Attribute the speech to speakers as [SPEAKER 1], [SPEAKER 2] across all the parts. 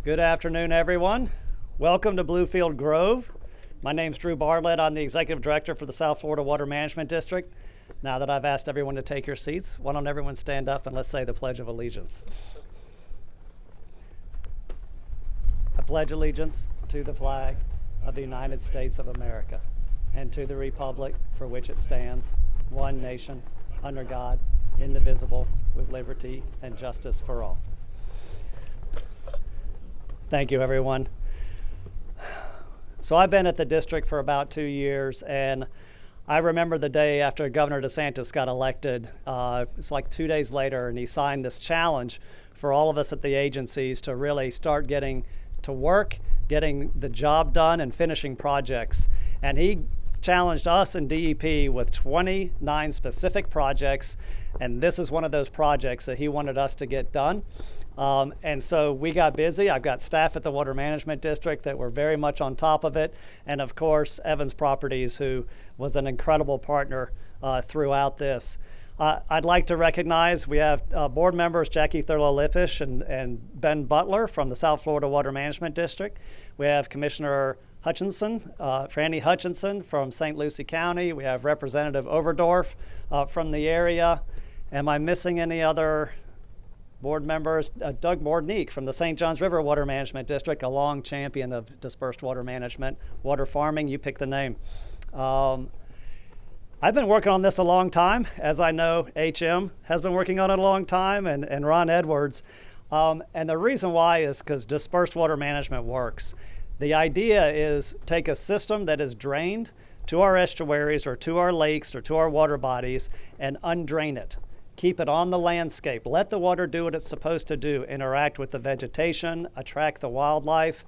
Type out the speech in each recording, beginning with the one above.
[SPEAKER 1] Good afternoon, everyone. Welcome to Bluefield Grove. My name's Drew Bartlett. I'm the Executive Director for the South Florida Water Management District. Now that I've asked everyone to take your seats, why don't everyone stand up and let's say the Pledge of Allegiance. I pledge allegiance to the flag of the United States of America and to the republic for which it stands, one nation, under God, indivisible, with liberty and justice for all. Thank you, everyone. So I've been at the district for about 2 years, and I remember the day after Governor DeSantis got elected. It's like 2 days later, and he signed this challenge for all of us at the agencies to really start getting to work, getting the job done, and finishing projects. And he challenged us in DEP with 29 specific projects, and this is one of those projects that he wanted us to get done. And so we got busy. I've got staff at the Water Management District that were very much on top of it. And of course, Evans Properties, who was an incredible partner throughout this. I'd like to recognize we have board members Jackie Thurlow-Lippisch and Ben Butler from the South Florida Water Management District. We have Commissioner Hutchinson, Franny Hutchinson from St. Lucie County. We have Representative Overdorf from the area. Am I missing any other board members? Doug Mordnick from the St. Johns River Water Management District, a long champion of dispersed water management, water farming, you pick the name. I've been working on this a long time, as I know HM has been working on it a long time, and Ron Edwards. And the reason why is because dispersed water management works. The idea is take a system that is drained to our estuaries or to our lakes or to our water bodies and undrain it. Keep it on the landscape. Let the water do what it's supposed to do, interact with the vegetation, attract the wildlife,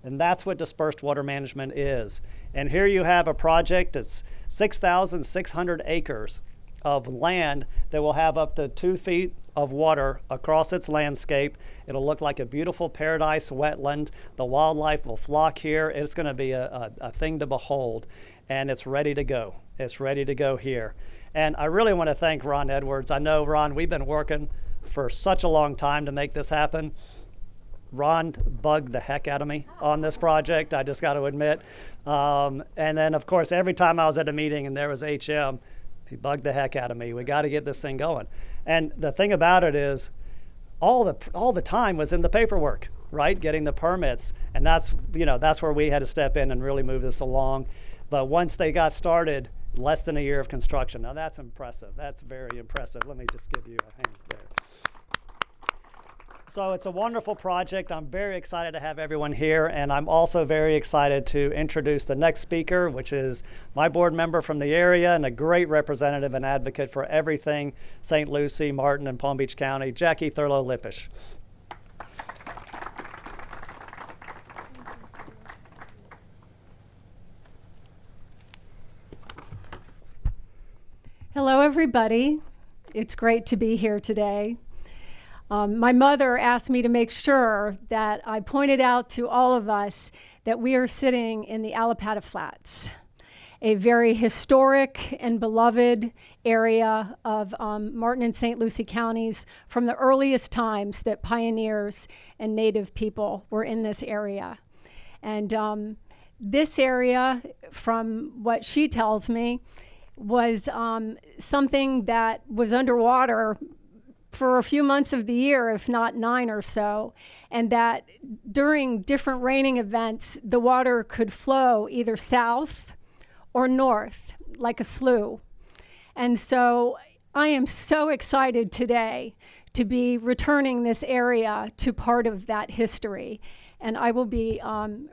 [SPEAKER 1] and that's what dispersed water management is. And here you have a project that's 6,600 acres of land that will have up to 2 feet of water across its landscape. It'll look like a beautiful paradise wetland. The wildlife will flock here. It's going to be a thing to behold, and it's ready to go. It's ready to go here. And I really want to thank Ron Edwards. I know, Ron, we've been working for such a long time to make this happen. Ron bugged the heck out of me on this project, I just got to admit. And then, of course, every time I was at a meeting and there was HM, he bugged the heck out of me. We got to get this thing going. And the thing about it is, all the time was in the paperwork, right? Getting the permits. And that's where we had to step in and really move this along. But once they got started, less than a year of construction. Now that's impressive. That's very impressive. Let me just give you a hand there. So it's a wonderful project. I'm very excited to have everyone here, and I'm also very excited to introduce the next speaker, which is my board member from the area and a great representative and advocate for everything St. Lucie, Martin, and Palm Beach County, Jackie Thurlow-Lippisch.
[SPEAKER 2] Hello, everybody. It's great to be here today. My mother asked me to make sure that I pointed out to all of us that we are sitting in the Allapattah Flats, a very historic and beloved area of Martin and St. Lucie counties from the earliest times that pioneers and native people were in this area. And this area, from what she tells me, was something that was underwater for a few months of the year, if not 9 or so, and that during different raining events, the water could flow either south or north, like a slough. And so I am so excited today to be returning this area to part of that history. And I will be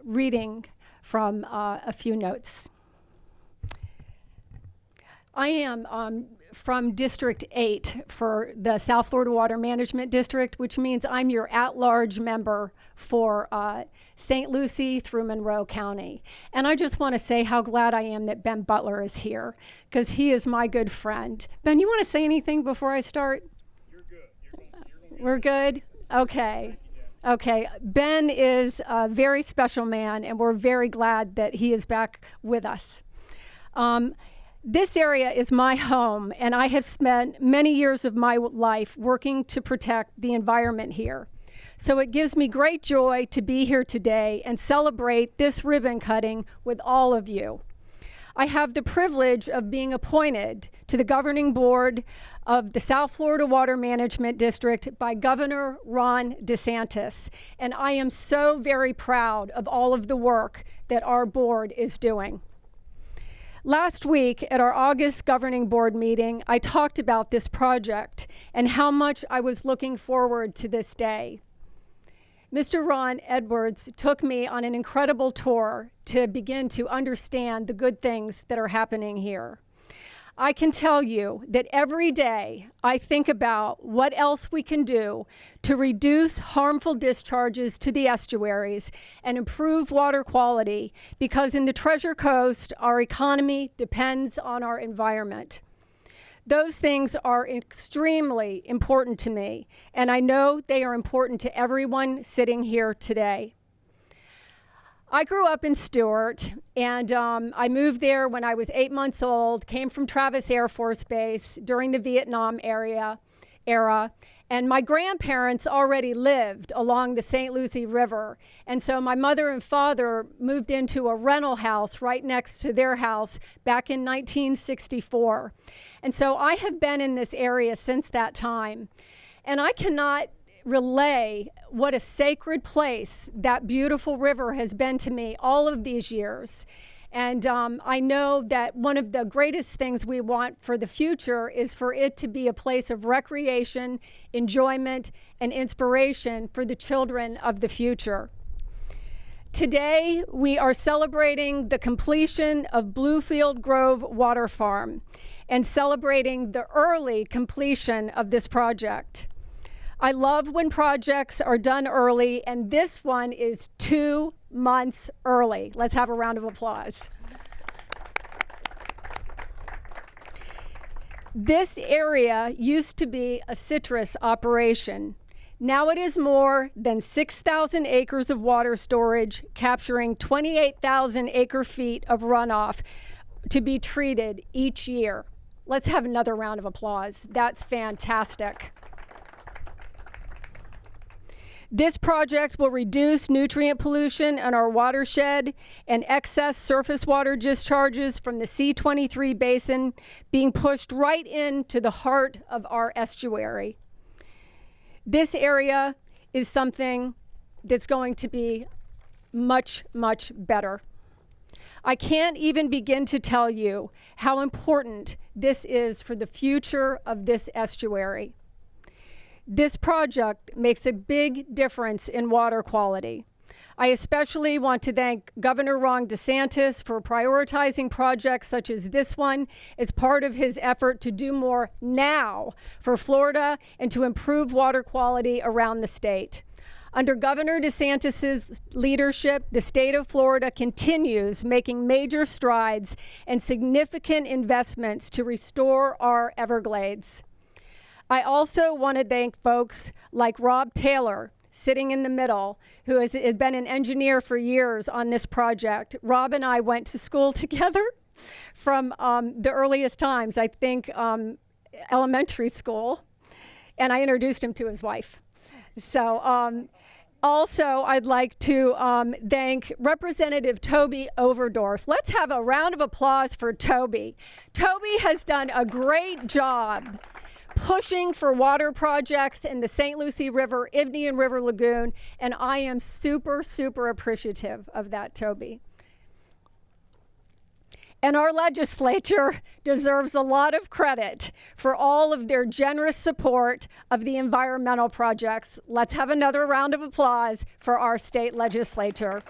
[SPEAKER 2] reading from a few notes. I am from District 8 for the South Florida Water Management District, which means I'm your at-large member for St. Lucie through Monroe County. And I just want to say how glad I am that Ben Butler is here, because he is my good friend. Ben, you want to say anything before I start?
[SPEAKER 3] You're good.
[SPEAKER 2] We're good? Okay. Okay. Ben is a very special man, and we're very glad that he is back with us. This area is my home, and I have spent many years of my life working to protect the environment here. So it gives me great joy to be here today and celebrate this ribbon cutting with all of you. I have the privilege of being appointed to the governing board of the South Florida Water Management District by Governor Ron DeSantis, and I am so very proud of all of the work that our board is doing. Last week at our August governing board meeting, I talked about this project and how much I was looking forward to this day. Mr. Ron Edwards took me on an incredible tour to begin to understand the good things that are happening here. I can tell you that every day I think about what else we can do to reduce harmful discharges to the estuaries and improve water quality, because in the Treasure Coast, our economy depends on our environment. Those things are extremely important to me, and I know they are important to everyone sitting here today. I grew up in Stewart, and I moved there when I was 8 months old, came from Travis Air Force Base during the Vietnam era, and my grandparents already lived along the St. Lucie River, and so my mother and father moved into a rental house right next to their house back in 1964. And so I have been in this area since that time, and I cannot relay what a sacred place that beautiful river has been to me all of these years. And I know that one of the greatest things we want for the future is for it to be a place of recreation, enjoyment, and inspiration for the children of the future. Today, we are celebrating the completion of Bluefield Grove Water Farm and celebrating the early completion of this project. I love when projects are done early, and this one is 2 months early. Let's have a round of applause. This area used to be a citrus operation. Now it is more than 6,000 acres of water storage, capturing 28,000 acre-feet of runoff to be treated each year. Let's have another round of applause. That's fantastic. This project will reduce nutrient pollution in our watershed and excess surface water discharges from the C-23 basin being pushed right into the heart of our estuary. This area is something that's going to be much, much better. I can't even begin to tell you how important this is for the future of this estuary. This project makes a big difference in water quality. I especially want to thank Governor Ron DeSantis for prioritizing projects such as this one as part of his effort to do more now for Florida and to improve water quality around the state. Under Governor DeSantis' leadership, the state of Florida continues making major strides and significant investments to restore our Everglades. I also want to thank folks like Rob Taylor, sitting in the middle, who has been an engineer for years on this project. Rob and I went to school together from the earliest times, I think elementary school, and I introduced him to his wife. So also, I'd like to thank Representative Toby Overdorf. Let's have a round of applause for Toby. Toby has done a great job pushing for water projects in the St. Lucie River, Indian River Lagoon, and I am super, super appreciative of that, Toby. And our legislature deserves a lot of credit for all of their generous support of the environmental projects. Let's have another round of applause for our state legislature.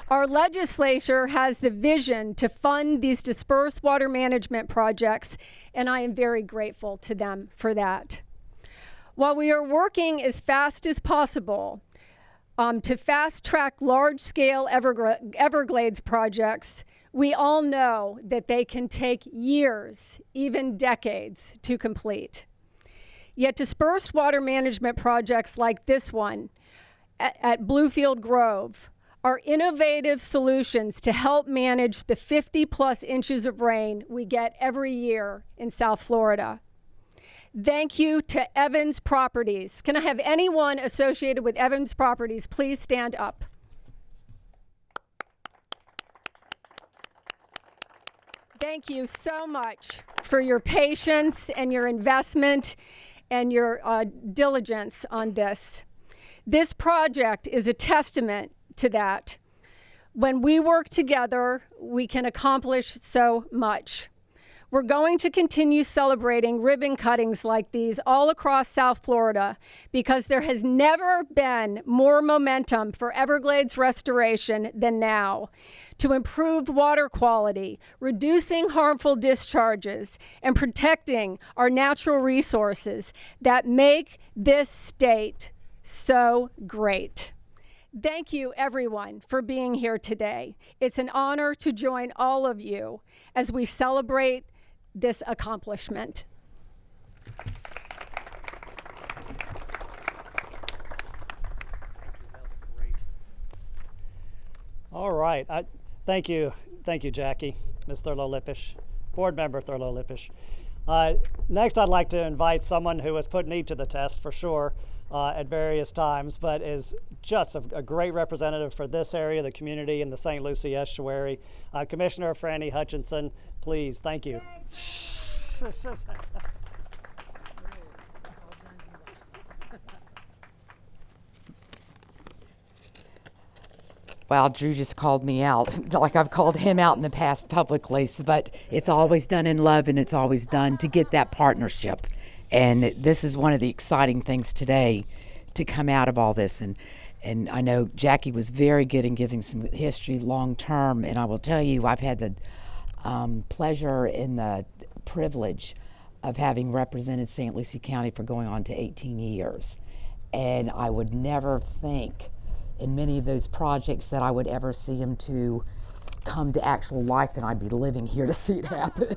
[SPEAKER 2] Our legislature has the vision to fund these dispersed water management projects, and I am very grateful to them for that. While we are working as fast as possible to fast-track large-scale Everglades projects, we all know that they can take years, even decades, to complete. Yet dispersed water management projects like this one at Bluefield Grove are innovative solutions to help manage the 50-plus inches of rain we get every year in South Florida. Thank you to Evans Properties. Can I have anyone associated with Evans Properties please stand up? Thank you so much for your patience and your investment and your diligence on this. This project is a testament to that. When we work together, we can accomplish so much. We're going to continue celebrating ribbon cuttings like these all across South Florida because there has never been more momentum for Everglades restoration than now to improve water quality, reducing harmful discharges, and protecting our natural resources that make this state so great. Thank you, everyone, for being here today. It's an honor to join all of you as we celebrate this accomplishment.
[SPEAKER 1] All right. Thank you, Jackie, Ms. Thurlow-Lippisch, Board Member Thurlow-Lippisch. Next, I'd like to invite someone who has put me to the test for sure at various times, but is just a great representative for this area, the community, and the St. Lucie estuary. Commissioner Franny Hutchinson, please. Thank you.
[SPEAKER 4] Wow, Drew just called me out, like I've called him out in the past publicly, but it's always done in love and it's always done to get that partnership. And this is one of the exciting things today to come out of all this. And I know Jackie was very good in giving some history long term, and I will tell you, I've had the pleasure and the privilege of having represented St. Lucie County for going on to 18 years. And I would never think in many of those projects that I would ever see them to come to actual life, and I'd be living here to see it happen.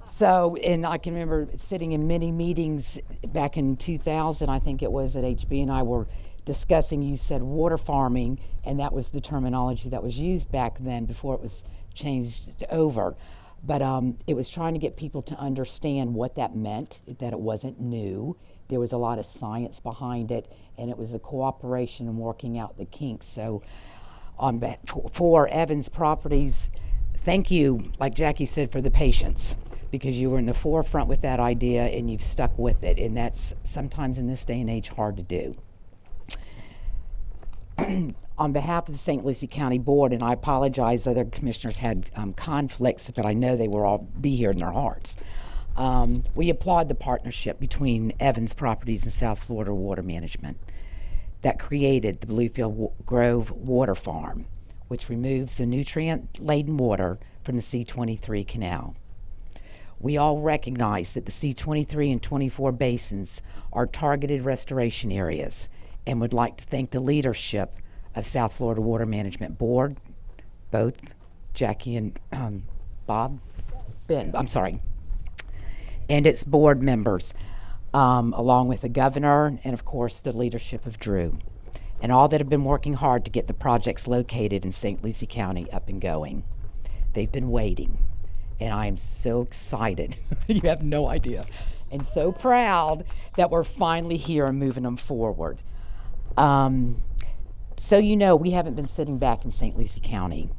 [SPEAKER 4] So, and I can remember sitting in many meetings back in 2000, I think it was, at HB, and I were discussing, you said water farming, and that was the terminology that was used back then before it was changed over. But it was trying to get people to understand what that meant, that it wasn't new. There was a lot of science behind it, and it was the cooperation and working out the kinks. So for Evans Properties, thank you, like Jackie said, for the patience, because you were in the forefront with that idea and you've stuck with it, and that's sometimes in this day and age hard to do. On behalf of the St. Lucie County Board, and I apologize, other commissioners had conflicts, but I know they will all be here in their hearts. We applaud the partnership between Evans Properties and South Florida Water Management that created the Bluefield Grove Water Farm, which removes the nutrient-laden water from the C-23 canal. We all recognize that the C-23 and 24 basins are targeted restoration areas, and would like to thank the leadership of South Florida Water Management Board, both Jackie and Ben, and its board members, along with the governor and of course the leadership of Drew, and all that have been working hard to get the projects located in St. Lucie County up and going. They've been waiting, and I am so excited, you have no idea, and so proud that we're finally here and moving them forward. So you know, we haven't been sitting back in St. Lucie County.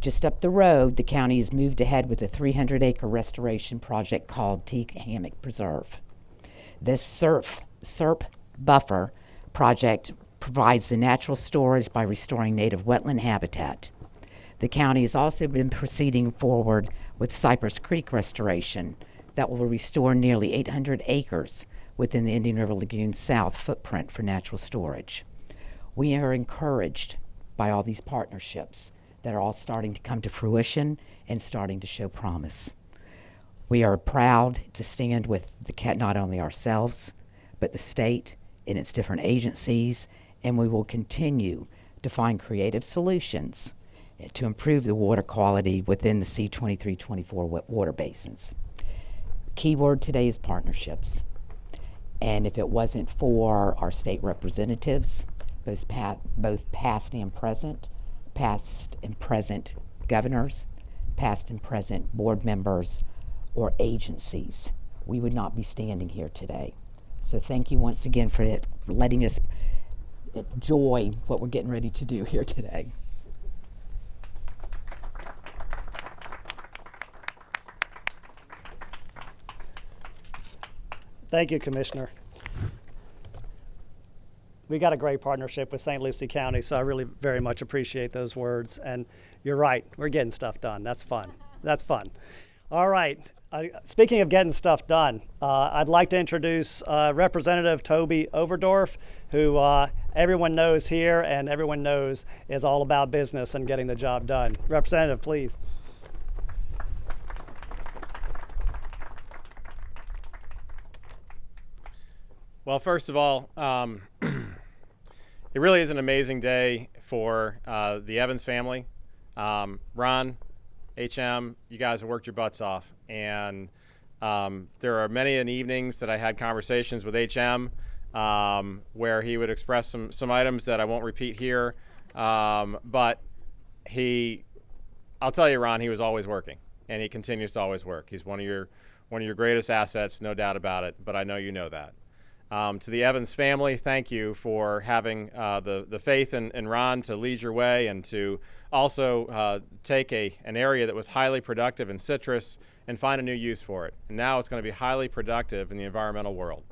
[SPEAKER 4] Just up the road, the county has moved ahead with a 300-acre restoration project called Teak Hammock Preserve. This SERP buffer project provides the natural storage by restoring native wetland habitat. The county has also been proceeding forward with Cypress Creek restoration that will restore nearly 800 acres within the Indian River Lagoon South footprint for natural storage. We are encouraged by all these partnerships that are all starting to come to fruition and starting to show promise. We are proud to stand with not only ourselves, but the state and its different agencies, and we will continue to find creative solutions to improve the water quality within the C-23-24 water basins. Key word today is partnerships. And if it wasn't for our state representatives, both past and present governors, past and present board members or agencies, we would not be standing here today. So thank you once again for letting us enjoy what we're getting ready to do here today.
[SPEAKER 1] Thank you, Commissioner. We got a great partnership with St. Lucie County, so I really very much appreciate those words. And you're right, we're getting stuff done. That's fun. That's fun. All right. Speaking of getting stuff done, I'd like to introduce Representative Toby Overdorf, who everyone knows here and everyone knows is all about business and getting the job done. Representative, please.
[SPEAKER 3] Well, first of all, it really is an amazing day for the Evans family. Ron, HM, you guys have worked your butts off. And there are many an evenings that I had conversations with HM where he would express some items that I won't repeat here. But I'll tell you, Ron, he was always working, and he continues to always work. He's one of your greatest assets, no doubt about it, but I know you know that. To the Evans family, thank you for having the faith in Ron to lead your way and to also take an area that was highly productive in citrus and find a new use for it. And now it's going to be highly productive in the environmental world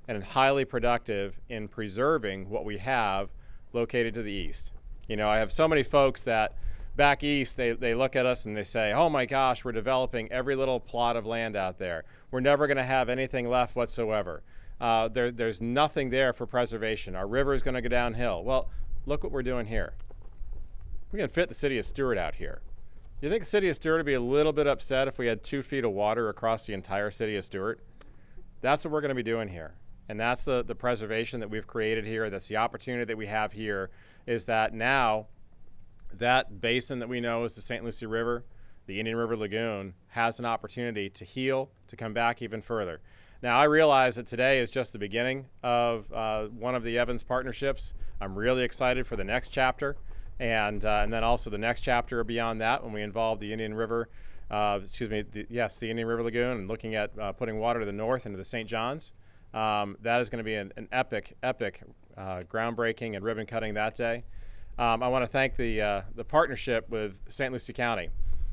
[SPEAKER 3] and highly productive in preserving what we have located to the east. You know, I have so many folks that back east, they look at us and they say, oh my gosh, we're developing every little plot of land out there. We're never going to have anything left whatsoever. There's nothing there for preservation. Our river is going to go downhill. Well, look what we're doing here. We're going to fit the city of Stewart out here. You think the city of Stewart would be a little bit upset if we had 2 feet of water across the entire city of Stewart? That's what we're going to be doing here. And that's the preservation that we've created here. That's the opportunity that we have here, is that now that basin that we know is the St. Lucie River, the Indian River Lagoon, has an opportunity to heal, to come back even further. Now, I realize that today is just the beginning of one of the Evans partnerships. I'm really excited for the next chapter, and then also the next chapter beyond that when we involve the Indian River, the Indian River Lagoon, and looking at putting water to the north into the St. Johns. That is going to be an epic groundbreaking and ribbon cutting that day. I want to thank the partnership with St. Lucie County.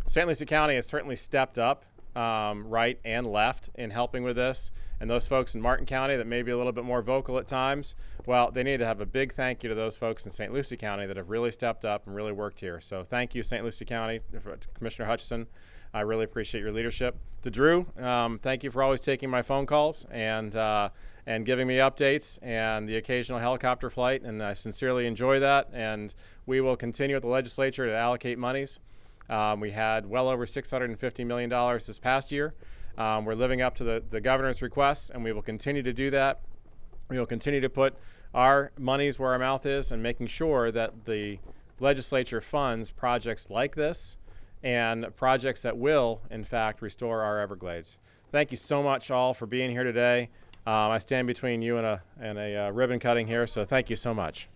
[SPEAKER 3] St. Lucie County has certainly stepped up right and left in helping with this, and those folks in Martin County that may be a little bit more vocal at times, well, they need to have a big thank you to those folks in St. Lucie County that have really stepped up and really worked here. So thank you, St. Lucie County, Commissioner Hutchison. I really appreciate your leadership. To Drew, thank you for always taking my phone calls and giving me updates and the occasional helicopter flight, and I sincerely enjoy that, and we will continue at the legislature to allocate monies. We had well over $650 million this past year. We're living up to the governor's requests, and we will continue to do that. We will continue to put our monies where our mouth is and making sure that the legislature funds projects like this and projects that will, in fact, restore our Everglades. Thank you so much all for being here today. I stand between you and a ribbon cutting here, so thank you so much.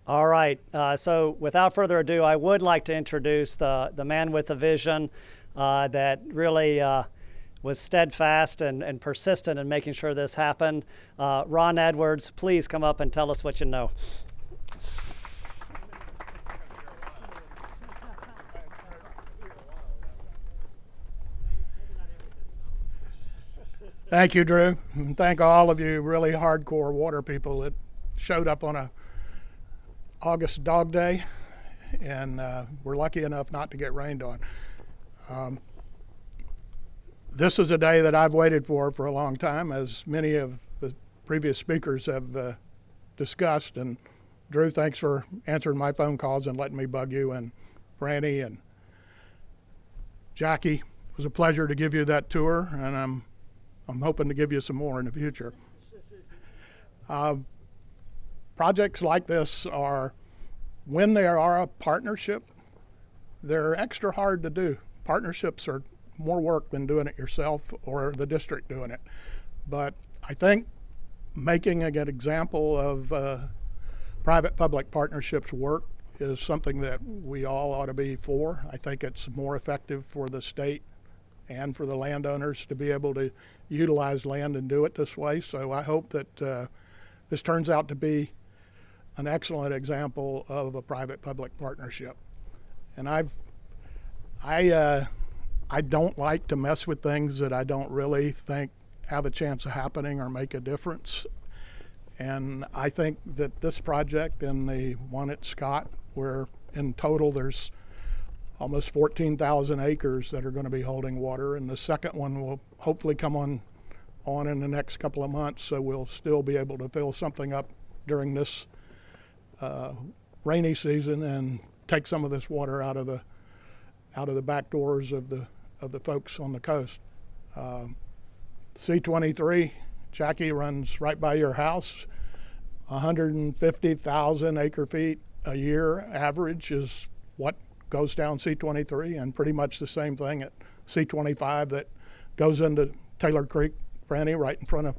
[SPEAKER 1] All right, so without further ado, I would like to introduce the man with the vision that really was steadfast and persistent in making sure this happened. Ron Edwards, please come up and tell us what you know.
[SPEAKER 5] Thank you, Drew, and thank all of you really hardcore water people that showed up on a August dog day, and we're lucky enough not to get rained on. This is a day that I've waited for a long time, as many of the previous speakers have discussed. And Drew, thanks for answering my phone calls and letting me bug you, and Franny and Jackie. It was a pleasure to give you that tour, and I'm hoping to give you some more in the future. Projects like this are, when they are a partnership, they're extra hard to do. Partnerships are more work than doing it yourself or the district doing it. But I think making a good example of private-public partnerships work is something that we all ought to be for. I think it's more effective for the state and for the landowners to be able to utilize land and do it this way. So I hope that this turns out to be an excellent example of a private-public partnership. And I don't like to mess with things that I don't really think have a chance of happening or make a difference. And I think that this project and the one at Scott, where in total there's almost 14,000 acres that are going to be holding water, and the second one will hopefully come on in the next couple of months, so we'll still be able to fill something up during this rainy season and take some of this water out of the back doors of the folks on the coast. C23, Jackie, runs right by your house. 150,000 acre feet a year average is what goes down C23, and pretty much the same thing at C25 that goes into Taylor Creek, Franny, right in front of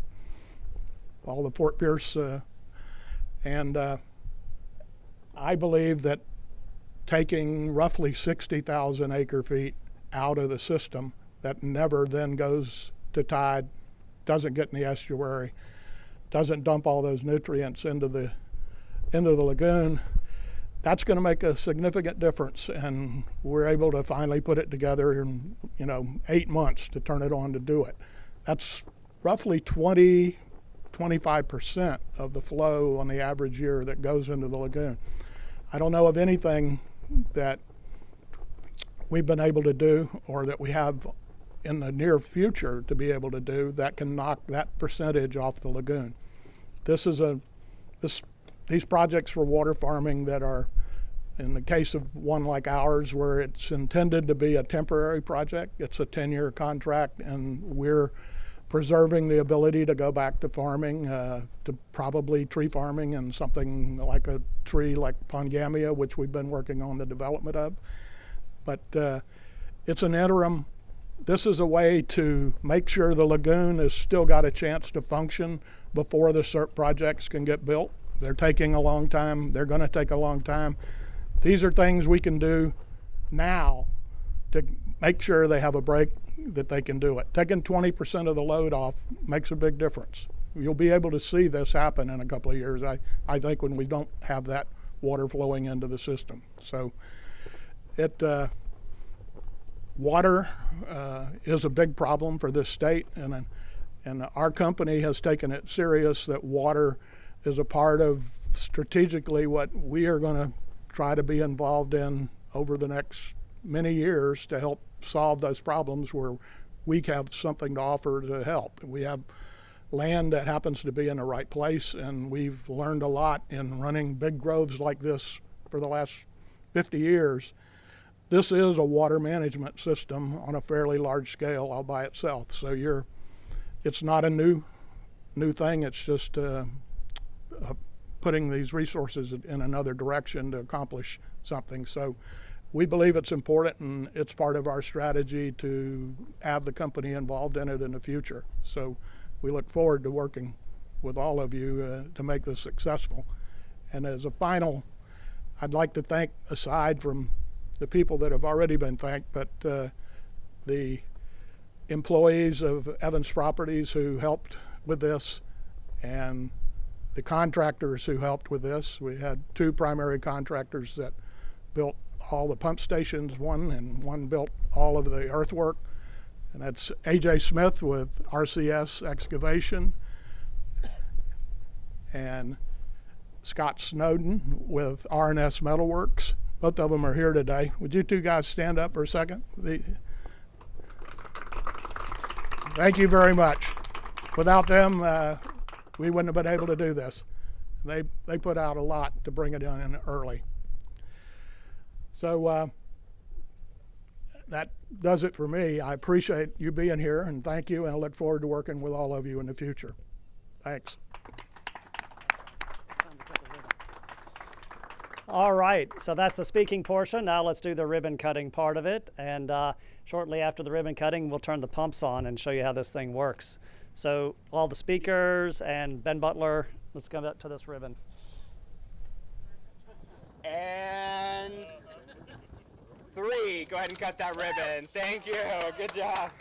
[SPEAKER 5] all the Fort Pierce. And I believe that taking roughly 60,000 acre feet out of the system that never then goes to tide, doesn't get in the estuary, doesn't dump all those nutrients into the lagoon, that's going to make a significant difference. And we're able to finally put it together in 8 months to turn it on to do it. That's roughly 25% of the flow on the average year that goes into the lagoon. I don't know of anything that we've been able to do or that we have in the near future to be able to do that can knock that percentage off the lagoon. These projects for water farming that are, in the case of one like ours, where it's intended to be a temporary project, it's a 10-year contract, and we're preserving the ability to go back to farming, to probably tree farming and something like a tree like Pongamia, which we've been working on the development of. But it's an interim. This is a way to make sure the lagoon has still got a chance to function before the SERP projects can get built. They're taking a long time. They're going to take a long time. These are things we can do now to make sure they have a break that they can do it. Taking 20% of the load off makes a big difference. You'll be able to see this happen in a couple of years, I think, when we don't have that water flowing into the system. So water is a big problem for this state, and our company has taken it serious that water is a part of strategically what we are going to try to be involved in over the next many years to help solve those problems where we have something to offer to help. We have land that happens to be in the right place, and we've learned a lot in running big groves like this for the last 50 years. This is a water management system on a fairly large scale all by itself. So it's not a new thing. It's just putting these resources in another direction to accomplish something. So we believe it's important, and it's part of our strategy to have the company involved in it in the future. So we look forward to working with all of you to make this successful. And as a final, I'd like to thank, aside from the people that have already been thanked, but the employees of Evans Properties who helped with this, and the contractors who helped with this. We had two primary contractors that built all the pump stations, one built all of the earthwork, and that's A.J. Smith with RCS Excavation and Scott Snowden with R&S Metalworks. Both of them are here today. Would you two guys stand up for a second? Thank you very much. Without them, we wouldn't have been able to do this. They put out a lot to bring it in early. So that does it for me. I appreciate you being here, and thank you, and I look forward to working with all of you in the future. Thanks.
[SPEAKER 1] All right, so that's the speaking portion. Now let's do the ribbon cutting part of it. And shortly after the ribbon cutting, we'll turn the pumps on and show you how this thing works. So all the speakers and Ben Butler, let's come up to this ribbon.
[SPEAKER 6] And 3. Go ahead and cut that ribbon. Thank you. Good job.